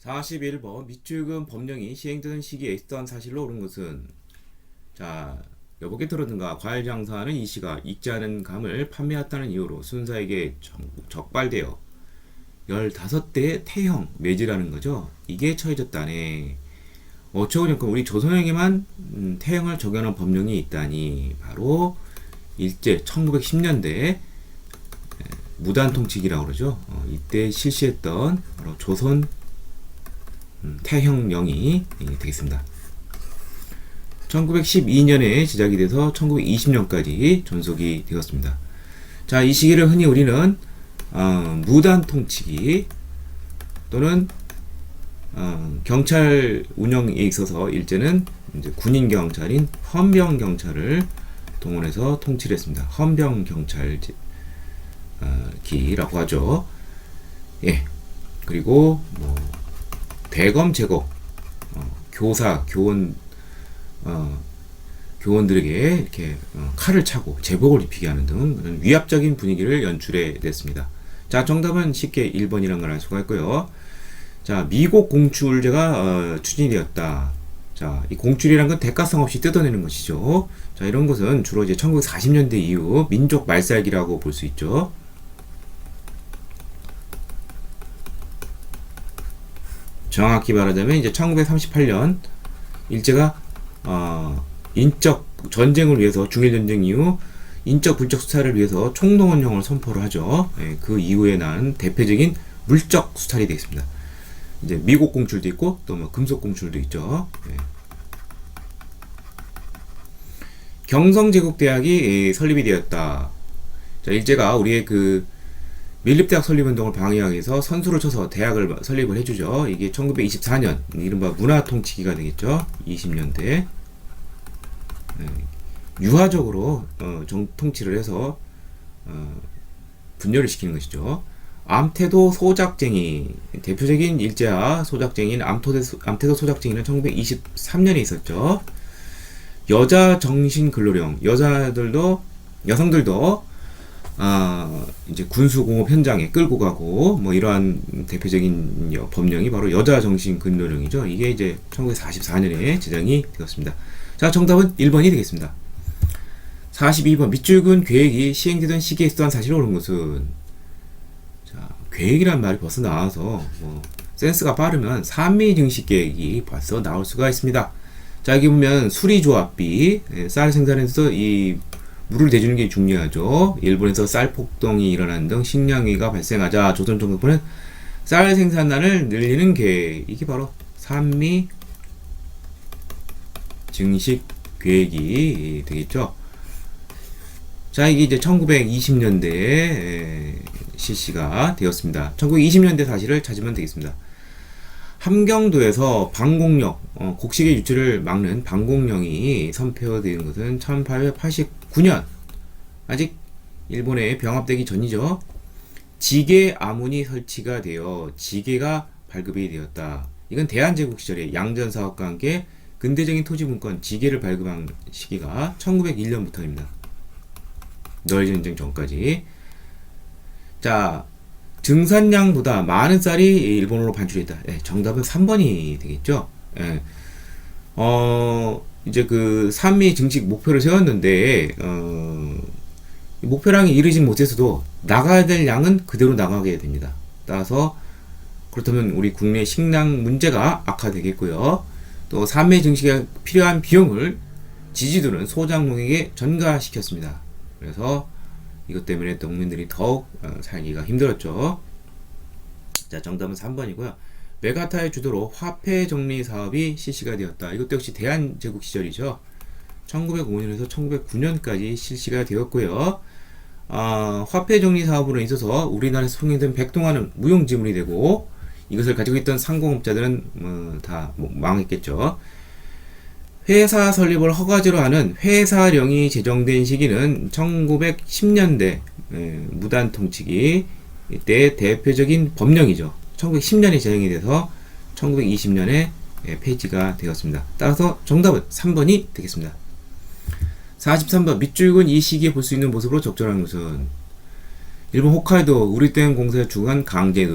41번 밑줄금 법령이 시행되는 시기에 있었던 사실로 옳은 것은 자 여보게 들었는가 과일 장사하는 이씨가 익지 않은 감을 판매했다는 이유로 순사에게 적발되어 15대의 태형 매질하는 거죠. 이게 처해졌다네. 어쩌고저쩌고 우리 조선에게만 태형을 적용한 법령이 있다니 바로 일제 1910년대 무단통치기라고 그러죠. 이때 실시했던 바로 조선 태형령이 되겠습니다. 1912년에 제작이 돼서 1920년까지 존속이 되었습니다. 자, 이 시기를 흔히 우리는 무단통치기 또는 경찰 운영에 있어서 일제는 이제 군인 경찰인 헌병 경찰을 동원해서 통치를 했습니다. 헌병 경찰기라고 하죠. 예. 그리고 뭐 대검 제거, 교사, 교원들에게 이렇게 칼을 차고 제복을 입히게 하는 등 그런 위압적인 분위기를 연출해 냈습니다. 자, 정답은 쉽게 1번이라는 걸 알 수가 있고요. 자, 미국 공출제가 추진이 되었다. 자, 이 공출이란 건 대가성 없이 뜯어내는 것이죠. 자, 이런 것은 주로 이제 1940년대 이후 민족 말살기라고 볼 수 있죠. 정확히 말하자면 이제 1938년 일제가 인적 전쟁을 위해서 중일 전쟁 이후 인적 군적 수탈을 위해서 총동원령을 선포를 하죠. 예, 그 이후에 난 대표적인 물적 수탈이 되겠습니다. 이제 미국 공출도 있고 또 뭐 금속 공출도 있죠. 예. 경성제국대학이 설립이 되었다. 자, 일제가 우리의 그 밀립대학 설립운동을 방해하기 위해서 선수를 쳐서 대학을 설립을 해주죠. 이게 1924년 이른바 문화통치기가 되겠죠. 20년대 유화적으로 통치를 해서 분열을 시키는 것이죠. 암태도 소작쟁이 대표적인 일제화 소작쟁이인 암태도 소작쟁이는 1923년에 있었죠. 여자 정신 근로령 여성들도 이제 군수공업 현장에 끌고 가고 뭐 이러한 대표적인 법령이 바로 여자 정신 근로령이죠. 이게 이제 1944년에 제정이 되었습니다. 자, 정답은 1번이 되겠습니다. 42번 밑줄근 계획이 시행되던 시기에 있었던 사실을 옳은 것은 자, 계획이란 말이 벌써 나와서 뭐 센스가 빠르면 산미 증식 계획이 벌써 나올 수가 있습니다. 자, 여기 보면 수리조합비 쌀 생산에서 이 물을 대주는 게 중요하죠. 일본에서 쌀 폭동이 일어나는 등 식량위기가 발생하자 조선 정부는 쌀 생산량을 늘리는 계획, 이게 바로 산미 증식 계획이 되겠죠. 자, 이게 이제 1920년대에 실시가 되었습니다. 1920년대 사실을 찾으면 되겠습니다. 함경도에서 방공령, 곡식의 유출을 막는 방공령이 선포되는 것은 1889년, 아직 일본에 병합되기 전이죠. 지게 아문이 설치가 되어 지게가 발급이 되었다. 이건 대한제국 시절에 양전사업과 함께 근대적인 토지분권 지게를 발급한 시기가 1901년부터입니다. 노일전쟁 전까지. 자, 증산량보다 많은 쌀이 일본으로 반출했다. 예, 정답은 3번이 되겠죠. 예. 이제 그 산미 증식 목표를 세웠는데 목표량이 이르지 못해서도 나가야 될 양은 그대로 나가게 됩니다. 따라서 그렇다면 우리 국내 식량 문제가 악화되겠고요. 또 산미 증식에 필요한 비용을 지지도는 소작농에게 전가시켰습니다. 그래서 이것 때문에 농민들이 더욱 살기가 힘들었죠. 자, 정답은 3번이고요. 메가타의 주도로 화폐 정리 사업이 실시가 되었다. 이것도 역시 대한제국 시절이죠. 1905년에서 1909년까지 실시가 되었고요. 화폐 정리 사업으로 있어서 우리나라에서 송행된 백동화는 무용지물이 되고 이것을 가지고 있던 상공업자들은 다 망했겠죠. 회사 설립을 허가제로 하는 회사령이 제정된 시기는 1910년대 무단통치기 때 대표적인 법령이죠. 1910년에 제정이 돼서 1920년에 폐지가 되었습니다. 따라서 정답은 3번이 되겠습니다. 43번 밑줄근 이 시기에 볼 수 있는 모습으로 적절한 것은 일본 홋카이도 우리댐 공사에 주관 강제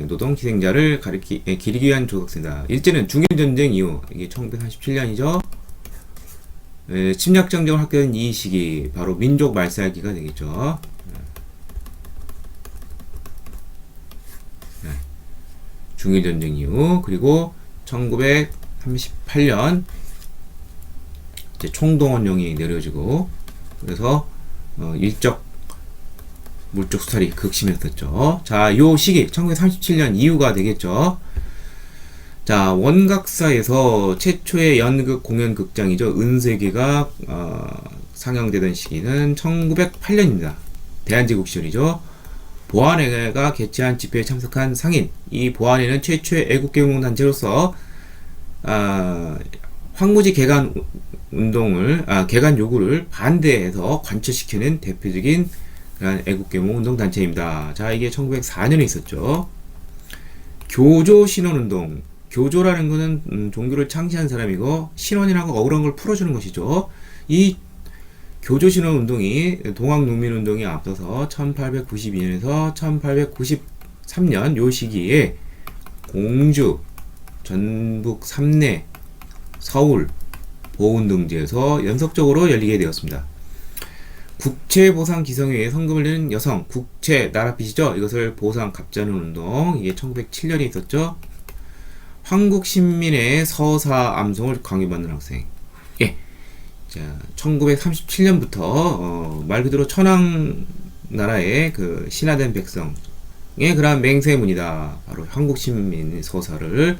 노동 희생자를 기리기 위한 조각입니다. 일제는 중일전쟁 이후 이게 1937년이죠. 침략 정책을 확대된 이 시기 바로 민족 말살기가 되겠죠. 중일전쟁 이후 그리고 1938년 이제 총동원령이 내려지고 그래서 일적 물적 수탈이 극심했었죠. 자, 요 시기 1937년 이후가 되겠죠. 자, 원각사에서 최초의 연극 공연 극장이죠. 은세계가 상영되던 시기는 1908년입니다. 대한제국 시절이죠. 보안회가 개최한 집회에 참석한 상인, 이 보안회는 최초의 애국개몽단체로서 황무지 개간 운동을 개간 요구를 반대해서 관철시키는 대표적인 그런 애국개몽 운동단체입니다. 자, 이게 1904년에 있었죠. 교조 신원운동. 교조라는 것은 종교를 창시한 사람이고 신원이라고 억울한 걸 풀어주는 것이죠. 이 교조 신원 운동이 동학 농민 운동에 앞서서 1892년에서 1893년 요 시기에 공주, 전북 삼내, 서울, 보은 등지에서 연속적으로 열리게 되었습니다. 국채보상 기성회에 성금을 내는 여성, 국채, 나랏빚이죠. 이것을 보상 갚자는 운동, 이게 1907년에 있었죠. 한국 신민의 서사 암송을 강요받는 학생. 예. 자, 1937년부터 말 그대로 천황 나라의 그 신화된 백성의 그러한 맹세문이다. 바로 한국 신민 서사를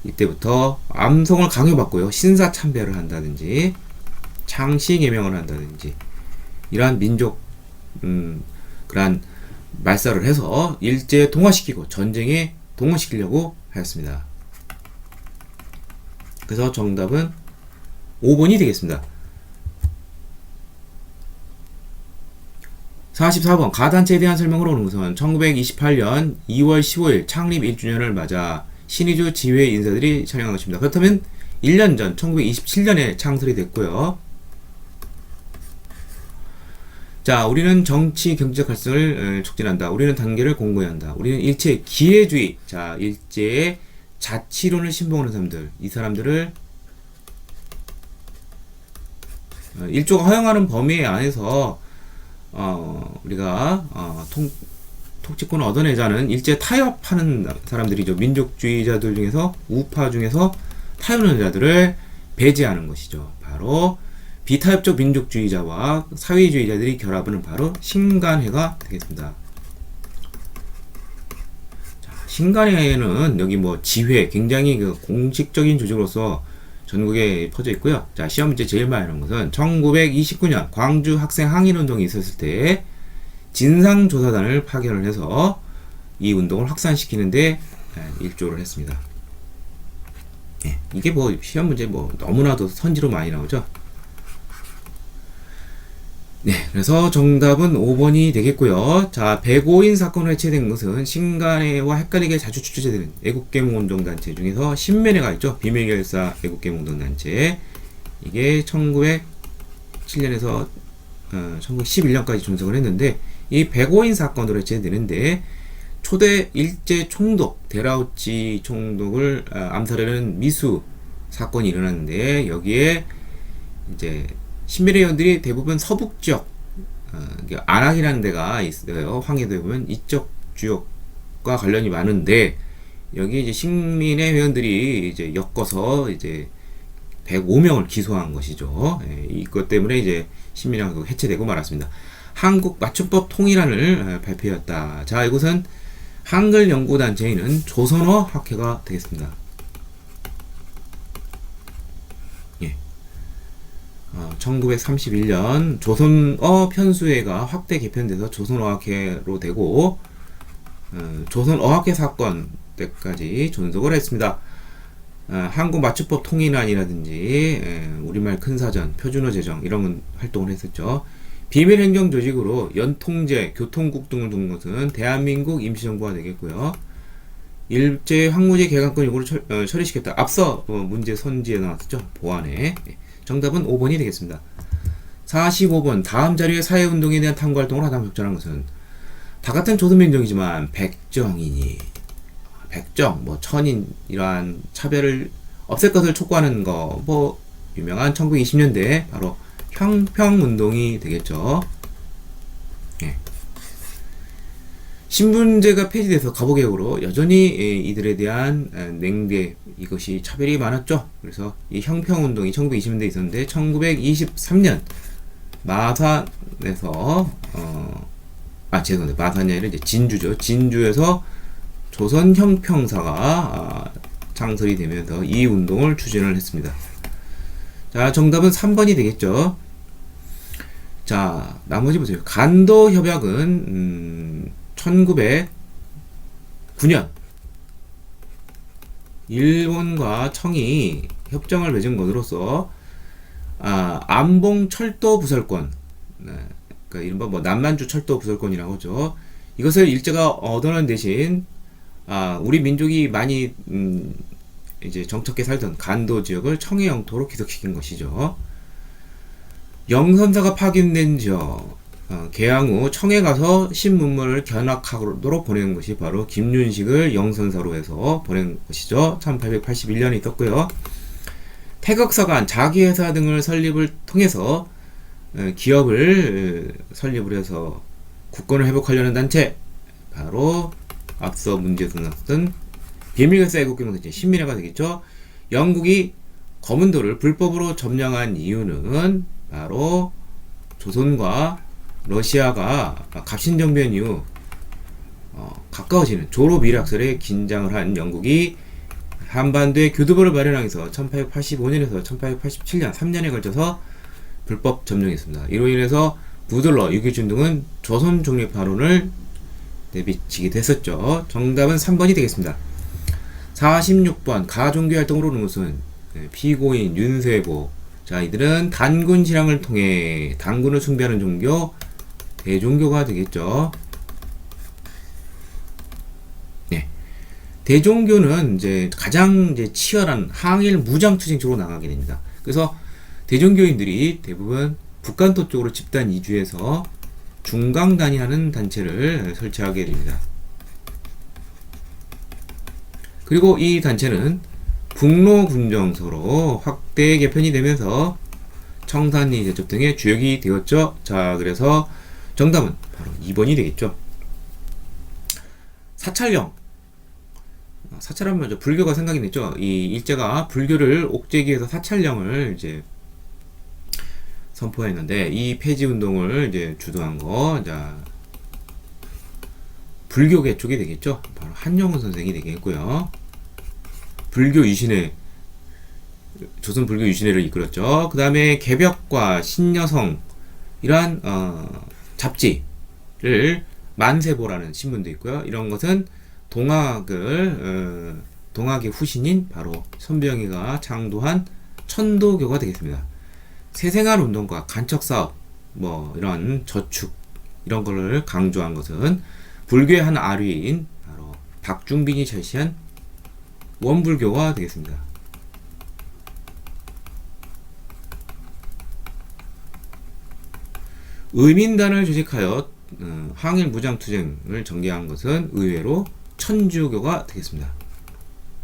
이때부터 암송을 강요받고요. 신사 참배를 한다든지 창시 개명을 한다든지 이러한 민족 그러한 말살을 해서 일제에 동화시키고 전쟁에 동원시키려고 하였습니다. 그래서 정답은 5번이 되겠습니다. 44번 가단체에 대한 설명으로 오는 것은 1928년 2월 15일 창립 1주년을 맞아 신의주 지회 인사들이 촬영한 것입니다. 그렇다면 1년 전 1927년에 창설이 됐고요. 자, 우리는 정치 경제적 갈등을 촉진한다. 우리는 단계를 공고히 한다. 우리는 일체 기회주의. 자, 일제의 자치론을 신봉하는 사람들. 이 사람들을 일조가 허용하는 범위 안에서 우리가 통치권을 얻어내자는 일제 타협하는 사람들이죠. 민족주의자들 중에서 우파 중에서 타협하는 자들을 배제하는 것이죠. 바로 비타협적 민족주의자와 사회주의자들이 결합하는 바로 신간회가 되겠습니다. 자, 신간회는 여기 뭐 지회 굉장히 그 공식적인 조직으로서 전국에 퍼져 있고요. 자, 시험 문제 제일 많이 나온 것은 1929년 광주 학생 항일운동이 있었을 때 진상조사단을 파견을 해서 이 운동을 확산시키는데 일조를 했습니다. 예, 이게 뭐 시험 문제 뭐 너무나도 선지로 많이 나오죠. 네, 그래서 정답은 5번이 되겠고요. 자, 백오인 사건으로 해체된 것은 신간회와 헷갈리게 자주 출제되는 애국개몽운동단체 중에서 신면회가 있죠. 비밀결사 애국개몽운동단체. 이게 1907년에서 1911년까지 존속을 했는데 이 백오인 사건으로 해체되는데 초대 일제 총독 데라우치 총독을 암살하는 미수 사건이 일어났는데 여기에 이제 신면회 회원들이 대부분 서북 지역, 안악이라는 데가 있어요. 황해도에 보면 이쪽 지역과 관련이 많은데 여기 이제 신민회 회원들이 이제 엮어서 이제 105명을 기소한 것이죠. 예, 이것 때문에 이제 신민회가 해체되고 말았습니다. 한국 맞춤법 통일안을 발표했다. 자, 이곳은 한글 연구단체에는 조선어 학회가 되겠습니다. 1931년 조선어 편수회가 확대 개편돼서 조선어학회로 되고 조선어학회 사건 때까지 존속을 했습니다. 한국 맞춤법 통일안이라든지 우리말 큰사전, 표준어 제정 이런 활동을 했었죠. 비밀행정 조직으로 연통제, 교통국 등을 둔 것은 대한민국 임시정부가 되겠고요. 일제 황무지 개간권 요구를 처리시켰다. 앞서 문제 선지에 나왔었죠. 보안에. 정답은 5번이 되겠습니다. 45번 다음 자료의 사회운동에 대한 탐구활동을 하다 적절한 것은 다 같은 조선민족이지만 백정이니 백정, 뭐 천인 이러한 차별을 없앨 것을 촉구하는 거, 뭐 유명한 1920년대 바로 형평운동이 되겠죠. 예. 신분제가 폐지돼서 갑오개혁으로 여전히 이들에 대한 냉대, 이것이 차별이 많았죠. 그래서 이 형평운동이 1920년대에 있었는데 1923년 마산에서 죄송합니다. 마산이 아니라 이제 진주죠. 진주에서 조선 형평사가 창설이 되면서 이 운동을 추진을 했습니다. 자, 정답은 3번이 되겠죠. 자, 나머지 보세요. 간도 협약은 1909년 일본과 청이 협정을 맺은 것으로서 안봉 철도 부설권, 그러니까 이른바 뭐 남만주 철도 부설권이라고 하죠. 이것을 일제가 얻어낸 대신 우리 민족이 많이 이제 정착해 살던 간도 지역을 청의 영토로 귀속시킨 것이죠. 영선사가 파견된 지역, 개항 후 청에 가서 신문물을 견학하도록 보낸 것이 바로 김윤식을 영선사로 해서 보낸 것이죠. 1881년에 있었고요. 태극서관, 자기회사 등을 설립을 통해서 기업을 설립을 해서 국권을 회복하려는 단체, 바로 앞서 문제에서 나왔던 비밀결사 애국경제 신민회가 되겠죠. 영국이 검은도를 불법으로 점령한 이유는 바로 조선과 러시아가 갑신정변 이후 가까워지는 조로미락설에 긴장을 한 영국이 한반도에 교두보를 마련하기 위해서 1885년에서 1887년 3년에 걸쳐서 불법 점령했습니다. 이로 인해서 부들러 유기준 등은 조선 독립파론을 내비치기도 했었죠. 정답은 3번이 되겠습니다. 46번 가종교 활동으로는 무슨 피고인 윤세보. 자, 이들은 단군 신앙을 통해 단군을 숭배하는 종교 대종교가 되겠죠. 네. 대종교는 이제 가장 이제 치열한 항일 무장 투쟁 쪽으로 나가게 됩니다. 그래서 대종교인들이 대부분 북한도 쪽으로 집단 이주해서 중강단이라는 단체를 설치하게 됩니다. 그리고 이 단체는 북로군정서로 확대 개편이 되면서 청산리 대첩 등의 주역이 되었죠. 자, 그래서 정답은 바로 2번이 되겠죠. 사찰령. 사찰하면 먼저 불교가 생각이 났죠. 이 일제가 불교를 옥죄기 위해서 사찰령을 이제 선포했는데, 이 폐지 운동을 이제 주도한 거, 자, 불교 개촉이 되겠죠. 바로 한영훈 선생이 되겠고요. 불교 유신회, 조선 불교 유신회를 이끌었죠. 그 다음에 개벽과 신여성, 이러한 잡지를 만세보라는 신문도 있고요. 이런 것은 동학의 후신인 바로 선병이가 창도한 천도교가 되겠습니다. 새생활 운동과 간척 사업, 뭐 이런 저축 이런 거를 강조한 것은 불교의 한 아류인 바로 박중빈이 제시한 원불교가 되겠습니다. 의민단을 조직하여 항일 무장투쟁을 전개한 것은 의외로 천주교가 되겠습니다.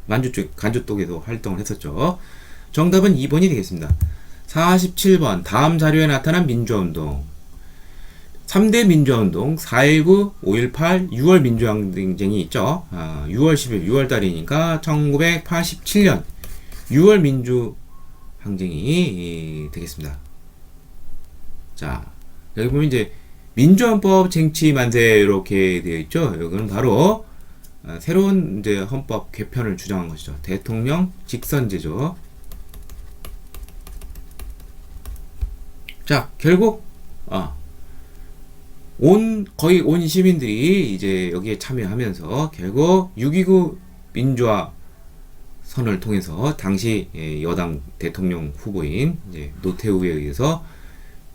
만주 쪽, 간주 쪽에도 활동을 했었죠. 정답은 2번이 되겠습니다. 47번 다음 자료에 나타난 민주화운동. 3대 민주화운동 4.19, 5.18, 6월 민주항쟁이 있죠. 6월 10일 6월달이니까 1987년 6월 민주항쟁이 되겠습니다. 자, 여기 보면 이제 민주헌법 쟁취 만세 이렇게 되어 있죠. 여기는 바로 새로운 이제 헌법 개편을 주장한 것이죠. 대통령 직선제죠. 자, 결국 거의 온 시민들이 이제 여기에 참여하면서 결국 6.29 민주화 선을 통해서 당시 여당 대통령 후보인 이제 노태우에 의해서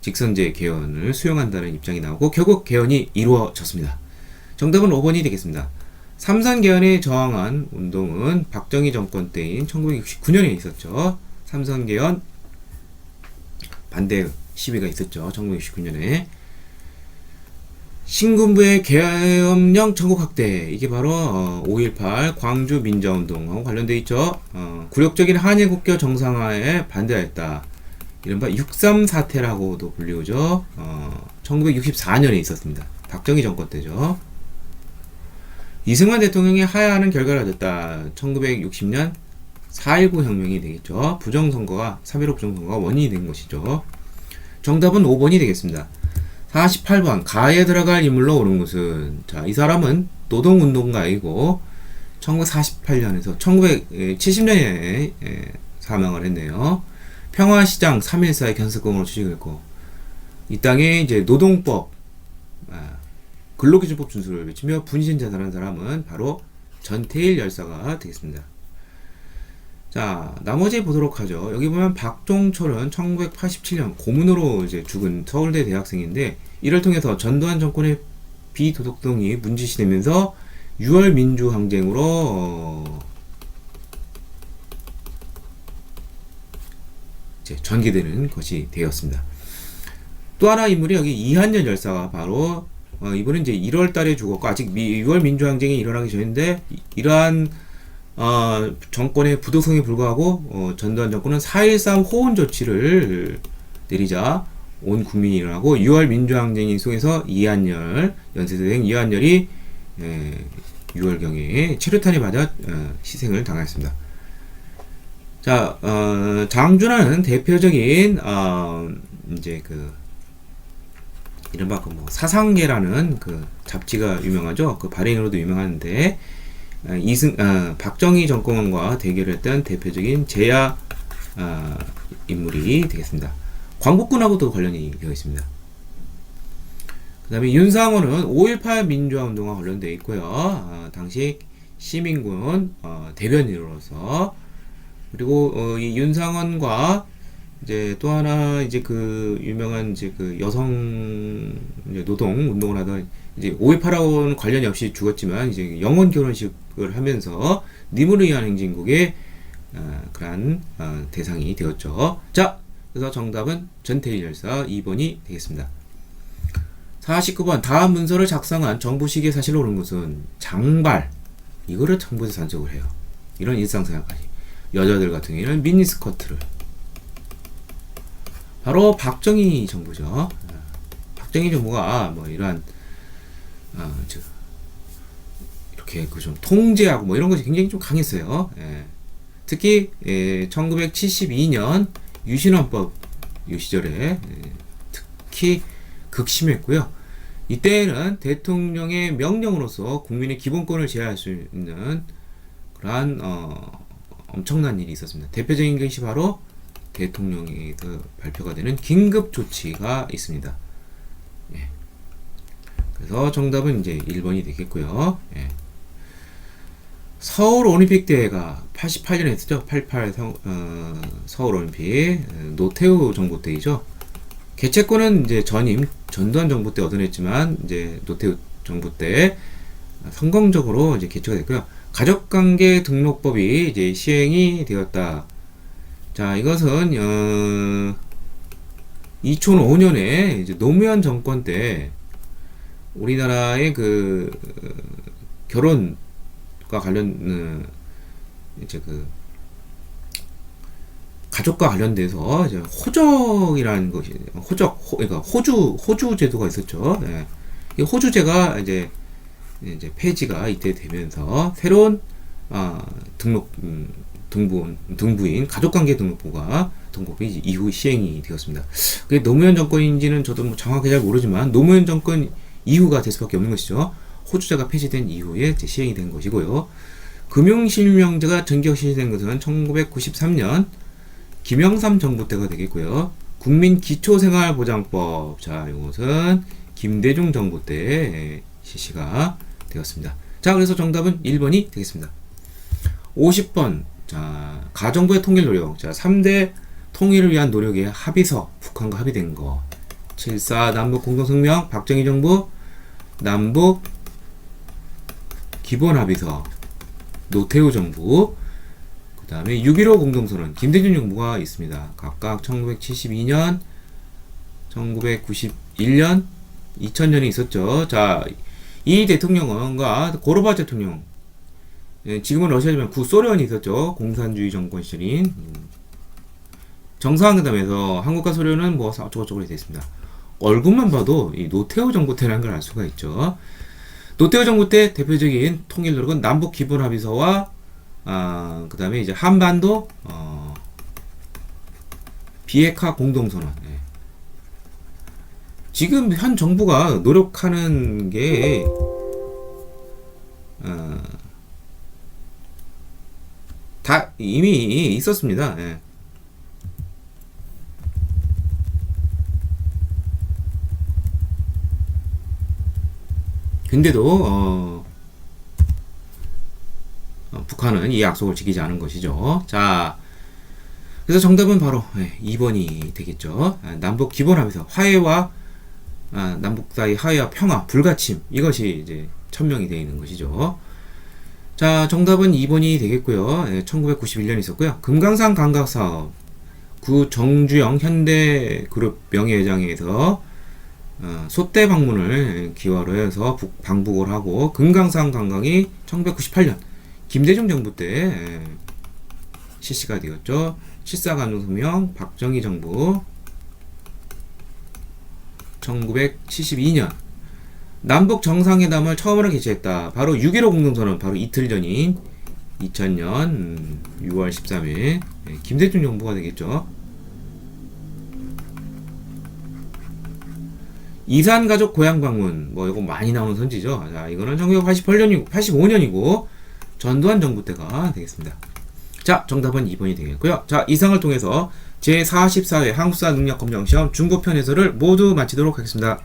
직선제 개헌을 수용한다는 입장이 나오고 결국 개헌이 이루어졌습니다. 정답은 5번이 되겠습니다. 삼선 개헌에 저항한 운동은 박정희 정권 때인 1969년에 있었죠. 삼선 개헌 반대 시위가 있었죠. 1969년에. 신군부의 계엄령 전국 확대, 이게 바로 5.18 광주 민주화운동하고 관련돼 있죠. 굴욕적인 한일 국교 정상화에 반대하였다. 이른바 6.3 사태라고도 불리우죠. 1964년에 있었습니다. 박정희 정권 때죠. 이승만 대통령이 하야하는 결과를 얻었다. 1960년 4.19 혁명이 되겠죠. 부정선거가, 3.15 부정선거가 원인이 된 것이죠. 정답은 5번이 되겠습니다. 48번, 가에 들어갈 인물로 오른 것은, 자, 이 사람은 노동운동가이고 1948년에서 1970년에 사망을 했네요. 평화시장 3.14의 견습공으로 취직했고, 이 땅에 이제 노동법, 근로기준법 준수를 외치며 분신 자살한 사람은 바로 전태일 열사가 되겠습니다. 자, 나머지 보도록 하죠. 여기 보면 박종철은 1987년 고문으로 이제 죽은 서울대 대학생인데, 이를 통해서 전두환 정권의 비도덕성이 문제시되면서 6월 민주항쟁으로 이제 전개되는 것이 되었습니다. 또 하나 인물이 여기 이한열 열사가 바로 이분은 이제 1월 달에 죽었고, 아직 6월 민주항쟁이 일어나기 전인데, 이러한 정권의 부도성에 불구하고 전두환 정권은 4.13 호원 조치를 내리자 온 국민이 일어나고, 6월 민주항쟁이 속에서 이한열, 연세대생 이한열이 6월경에 체류탄에 맞아 희생을 당했습니다. 자, 장준하는 대표적인 이제 그 이른바 그 뭐 사상계라는 그 잡지가 유명하죠. 그 발행으로도 유명한데, 박정희 정권과 대결했던 대표적인 제야 인물이 되겠습니다. 광복군하고도 관련이 되어 있습니다. 그 다음에 윤상호는 5.18 민주화운동과 관련되어 있고요. 당시 시민군 대변인으로서, 그리고 이 윤상원과 이제 또 하나 이제 그 유명한 이제 그 여성 이제 노동 운동을 하던, 이제 5.18하고는 관련이 없이 죽었지만 이제 영혼 결혼식을 하면서 님을 의한 행진곡의 그러한 대상이 되었죠. 자, 그래서 정답은 전태일 열사 2번이 되겠습니다. 49번, 다음 문서를 작성한 정부식의 사실로 옳은 것은 장발, 이거를 정부에서 산적을 해요. 이런 일상생활까지. 여자들 같은 경우에는 미니스커트를, 바로 박정희 정부죠. 박정희 정부가 뭐 이러한 이렇게 그 좀 통제하고 뭐 이런 것이 굉장히 좀 강했어요. 특히 1972년 유신헌법 이 시절에 특히 극심했고요. 이때는 대통령의 명령으로서 국민의 기본권을 제한할 수 있는 그러한 엄청난 일이 있었습니다. 대표적인 것이 바로 대통령에서 발표가 되는 긴급 조치가 있습니다. 그래서 정답은 이제 1번이 되겠고요. 서울 올림픽 대회가 88년에 했었죠. 88 서울 올림픽, 노태우 정부 때이죠. 개최권은 이제 전임 전두환 정부 때 얻어냈지만, 이제 노태우 정부 때 성공적으로 이제 개최가 됐고요. 가족관계 등록법이 이제 시행이 되었다. 자, 이것은 2005년에 이제 노무현 정권 때 우리나라의 그 결혼과 관련 이제 그 가족과 관련돼서 이제 호적이라는 것이 그러니까 호주 제도가 있었죠. 이 호주제가 이제 폐지가 이때 되면서 새로운 등부인 가족관계 등록법이 이후 시행이 되었습니다. 그게 노무현 정권인지는 저도 뭐 정확하게 잘 모르지만 노무현 정권 이후가 될 수밖에 없는 것이죠. 호주제가 폐지된 이후에 시행이 된 것이고요. 금융실명제가 전격 실시된 것은 1993년 김영삼 정부 때가 되겠고요. 국민기초생활보장법, 자, 이것은 김대중 정부 때 실시가 되었습니다. 자, 그래서 정답은 1번이 되겠습니다. 50번, 자, 가정부의 통일 노력, 자, 3대 통일을 위한 노력의 합의서, 북한과 합의된 거. 7.4 남북 공동성명, 박정희 정부, 남북 기본합의서, 노태우 정부, 그 다음에 6.15 공동선언, 김대중 정부가 있습니다. 각각 1972년 1991년, 2000년에 있었죠. 자, 이 대통령과 고르바 대통령, 지금은 러시아지만 구소련이 있었죠. 공산주의 정권 시절인 정상회담에서 한국과 소련은 뭐 어쩌고저쩌고 되어 있습니다. 얼굴만 봐도 이 노태우 정부 때라는 걸 알 수가 있죠. 노태우 정부 때 대표적인 통일 노력은 남북 기본 합의서와 그 다음에 이제 한반도 비핵화 공동선언. 지금 현 정부가 노력하는 게 다 이미 있었습니다. 근데도 북한은 이 약속을 지키지 않은 것이죠. 자, 그래서 정답은 바로 2번이 되겠죠. 남북 기본합의서 화해와 남북 사이 화해와 평화, 불가침, 이것이 이제 천명이 되어 있는 것이죠. 자, 정답은 2번이 되겠고요. 1991년에 있었고요. 금강산 감각사업 구 정주영 현대그룹 명예회장에서 소대 방문을 기화로 해서 방북을 하고 금강산 관광이 1998년 김대중 정부 때 실시가 되었죠. 실사간호소명 박정희 정부 1972년 남북 정상회담을 처음으로 개최했다. 바로 6.15 공동선언 바로 이틀 전인 2000년 6월 13일 김대중 정부가 되겠죠. 이산가족 고향 방문 뭐 이거 많이 나오는 선지죠. 자, 이거는 1985년이고 전두환 정부 때가 되겠습니다. 자, 정답은 2번이 되겠고요. 자, 이상을 통해서 제44회 한국사 능력검정 시험 중고편 해설을 모두 마치도록 하겠습니다.